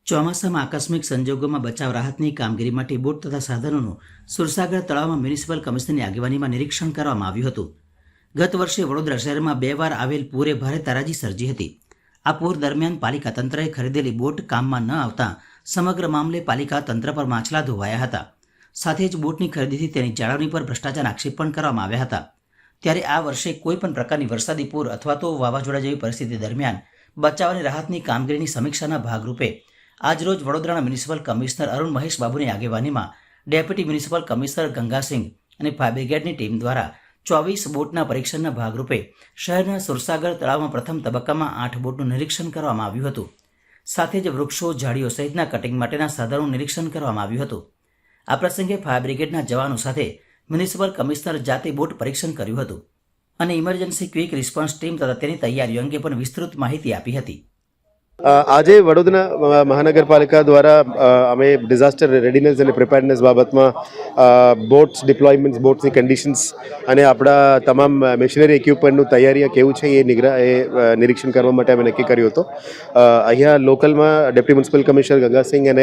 ચોમાસામાં આકસ્મિક સંજોગોમાં બચાવ રાહતની કામગીરી માટે બોટ તથા સાધનોનું સુરસાગર તળાવમાં મ્યુનિસિપલ કમિશનરની આગેવાનીમાં નિરીક્ષણ કરવામાં આવ્યું હતું। ગત વર્ષે વડોદરા શહેરમાં 2 વાર આવેલ પૂરે ભારે તારાજી સર્જી હતી। આ પૂર દરમિયાન પાલિકા તંત્રએ ખરીદેલી બોટ કામમાં ન આવતા સમગ્ર મામલે પાલિકા તંત્ર પર માછલા ધોવાયા હતા। સાથે જ બોટની ખરીદીથી તેની જાળવણી પર ભ્રષ્ટાચાર આક્ષેપ પણ કરવામાં આવ્યા હતા। ત્યારે આ વર્ષે કોઈપણ પ્રકારની વરસાદી પૂર અથવા તો વાવાઝોડા જેવી પરિસ્થિતિ દરમિયાન બચાવ અને રાહતની કામગીરીની સમીક્ષાના ભાગરૂપે આજરોજ વડોદરાના મ્યુનિસિપલ કમિશનર અરુણ મહેશ બાબુની આગેવાનીમાં ડેપ્યુટી મ્યુનિસિપલ કમિશનર ગંગાસિંહ અને ફાયર બ્રિગેડની ટીમ દ્વારા 24 બોટના પરીક્ષણના ભાગરૂપે શહેરના સુરસાગર તળાવમાં પ્રથમ તબક્કામાં 8 બોટનું નિરીક્ષણ કરવામાં આવ્યું હતું। સાથે જ વૃક્ષો ઝાડીઓ સહિતના કટિંગ માટેના સાધનોનું નિરીક્ષણ કરવામાં આવ્યું હતું। આ પ્રસંગે ફાયર બ્રિગેડના જવાનો સાથે મ્યુનિસિપલ કમિશનર જાતે બોટ પરીક્ષણ કર્યું હતું અને ઇમરજન્સી ક્વિક રિસ્પોન્સ ટીમ તથા તેની તૈયારીઓ અંગે પણ વિસ્તૃત માહિતી આપી હતી। आज वडोदरा महानगरपालिका द्वारा अमे डिजास्टर रेडीनेस और प्रिपेरनेस बाबत में बोट्स डिप्लॉयमेंट्स बोट्स कंडीशन्स और अपना तमाम मशीनरी इक्विपमेंट तैयारी केवुं छे निरीक्षण करवा माटे अमे नक्की कर्युं हतुं। अहींया लोकल में डेप्यूटी म्युनिसिपल कमिशनर गंगासिंह और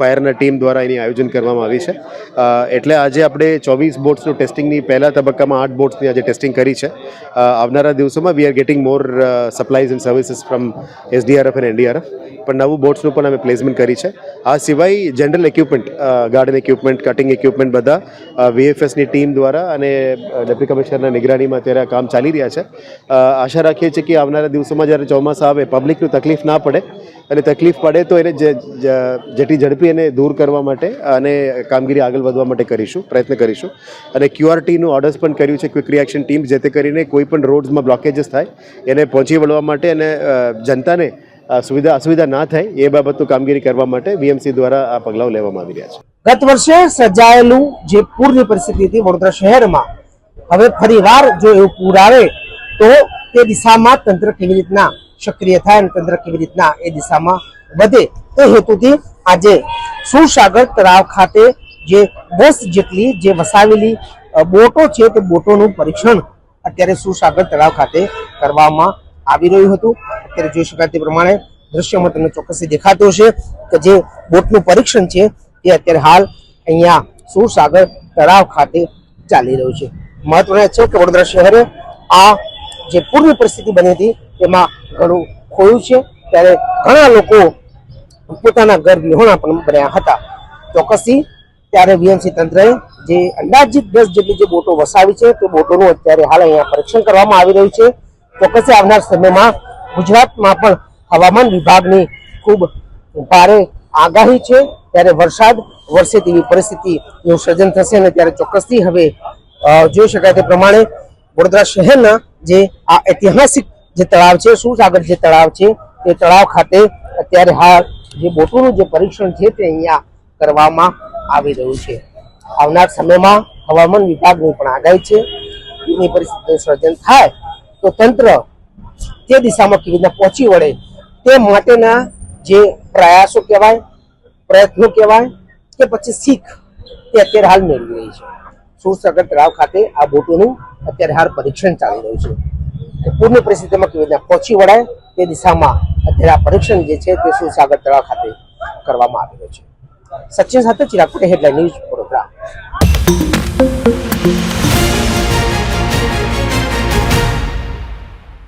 फायरना टीम द्वारा एनी आयोजन करवामां आवी छे। एटले आजे आपणे 24 बोट्सनुं टेस्टिंगनी पहला तबक्कामां 8 बोट्सनी आजे टेस्टिंग करी छे। आवनारा दिवसोमां we are getting more supplies and services from SDRF and NDRF पर नवु बोट्सनुं पण अमे प्लेसमेंट करी छे। आ सिवाय general equipment garden equipment cutting equipment बधा VFS ની ટીમ દ્વારા અને ડેપ્યુટી કમિશનરના નિગરાનીમાં અત્યારે કામ ચાલી રહ્યા છે। આશા રાખીએ છીએ કે આવનારા દિવસોમાં જ્યારે ચોમાસા આવે પબ્લિકનું તકલીફ ના પડે અને તકલીફ પડે તો એને જેટલી ઝડપી એને દૂર કરવા માટે અને કામગીરી આગળ વધવા માટે પ્રયત્ન કરીશું। અને QRTનું ઓર્ડર્સ પણ કર્યું છે, ક્વિક રિએક્શન ટીમ, જેથી કરીને કોઈ પણ રોડ્સમાં બ્લોકેજીસ થાય એને પહોંચી વળવા માટે અને જનતાને असुविधा ना थाय ए बाबतनु कामगीरी करवा माटे VMC द्वारा आ पगलाओ लेवामां आवी रह्या छे। गत वर्षे सर्जायेलुं जे पूरनी परिस्थिति हती वडोदरा शहेरमां हवे फरीवार जो एवुं पूर आवे तो ते दिशामां तंत्र केवी रीतना सक्रिय थाय अने तंत्र केवी रीतना ए दिशामां वधे ते हेतुथी आजे सुरसागर तळाव खाते जे 10 जेटली जे वसावेली बोटो छे ते बोटोनुं परीक्षण अत्यारे सुरसागर तळाव खाते करवामां આવી રહ્યું હતું। અત્યારે જોઈ શકાય તે પ્રમાણે દ્રશ્યમાં તમને ચોક્કસથી દેખાતો હશે કે જે બોટનું પરીક્ષણ છે તે અત્યારે હાલ અહીંયા સુરસાગર તળાવ ખાતે ચાલી રહ્યું છે। મહત્વનું છે કે વડોદરા શહેરે આ જે પૂરની પરિસ્થિતિ બની હતી તેમાં ઘણું ખોયું છે, ત્યારે ઘણા લોકો પોતાના ઘર વિહોણા પણ બન્યા હતા। ચોક્કસથી ત્યારે VMC તંત્રએ જે અંદાજિત 10 જેટલી જે બોટો વસાવી છે તે બોટોનું અત્યારે હાલ અહીંયા પરીક્ષણ કરવામાં આવી રહ્યું છે। ચોક્કસ આવનાર સમયમાં ગુજરાતમાં પણ હવામાન વિભાગની ખૂબ ભારે આગાહી છે, ત્યારે વરસાદ વરસે તેવી પરિસ્થિતિનું સર્જન થશે અને ત્યારે ચોક્કસથી હવે જોઈ શકાય તે પ્રમાણે વડોદરા શહેરના જે આ ઐતિહાસિક જે તળાવ છે સુરસાગર જે તળાવ છે તે તળાવ ખાતે અત્યારે હાલ જે બોટોનું જે પરીક્ષણ છે તે અહીંયા કરવામાં આવી રહ્યું છે। આવનાર સમયમાં હવામાન વિભાગની પણ આગાહી છે, એની પરિસ્થિતિનું સર્જન થાય तो तंत्र ते दिशा में केवी रीतना पहोंची वळे ते माटेना जे प्रयासों कहेवाय प्रयत्नों कहेवाय के पछी सीख ते अत्यारे हाल मेळवी रही छे। सुरसागर तळाव खाते आ बोटोनुं अत्यारे हाल परीक्षण चाली रह्युं छे। तो पूर्णी परिस्थितिमां केवी रीतना पहोंची वळाय ते दिशामां अत्यारे आ परीक्षण जे छे ते सुरसागर तळाव खाते करवामां आवी रह्युं छे। सचिन साथे चिराग पटेल, हेडलाइन न्यूज, वडोदरा।